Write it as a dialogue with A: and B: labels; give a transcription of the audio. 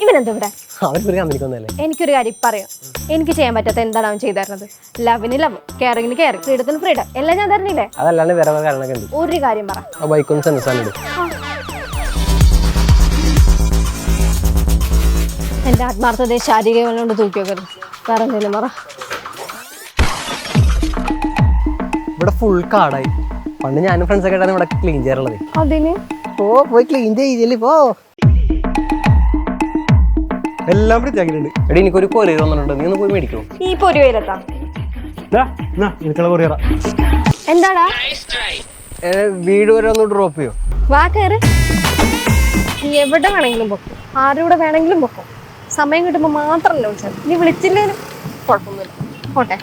A: ഇവനെന്താ ഇവിടെ? എനിക്കൊരു കാര്യം പറയാം. എനിക്ക് ചെയ്യാൻ പറ്റാത്ത എന്താണ് അവൻ ചെയ്തു തരുന്നത്? ലവിന് ലവ്, കെയറിങ്ങിന് കെയർ, ഫ്രീഡത്തിന് ഫ്രീഡം എല്ലാം ഞാൻ തരുന്നില്ലേ? ഒരു കാര്യം പറ. എന്റെ ആത്മാർത്ഥതയെ ശാരീരികം കൊണ്ട് തൂക്കി വെക്കരുത്. വേറെ എന്തെങ്കിലും പറ.
B: ഇവിടെ ഫുൾ കാടായി. പണ്ട് ഞാനും ഫ്രണ്ട്സൊക്കെ ആയിട്ടാണ് ഇവിടെ ക്ലീൻ ചെയ്യാറുള്ളത്.
A: അതിന്
B: പോയി ക്ലീൻ ചെയ്യില്ലേ പോ. എല്ലാം വൃത്തിയാക്കിയിട്ടുണ്ട്. എടി എനിക്കൊരു കൊറിയർ വന്നിട്ടുണ്ട്, നീ ഒന്ന് പോയി മേടിക്കോ?
A: ഈ പൊരുവയിലെത്താം. എന്താടാ?
B: വീട് വരെ ഒന്ന് ഡ്രോപ്പ് ചെയ്യോ?
A: വാ കയറ്. നീ എവിടെ വേണമെങ്കിലും പൊക്കും, ആരുടെ വേണമെങ്കിലും പൊക്കും. സമയം കിട്ടുമ്പോൾ മാത്രമല്ല വിളിച്ചത്. നീ വിളിച്ചില്ലേലും കുഴപ്പമൊന്നുമില്ല. പോട്ടെ.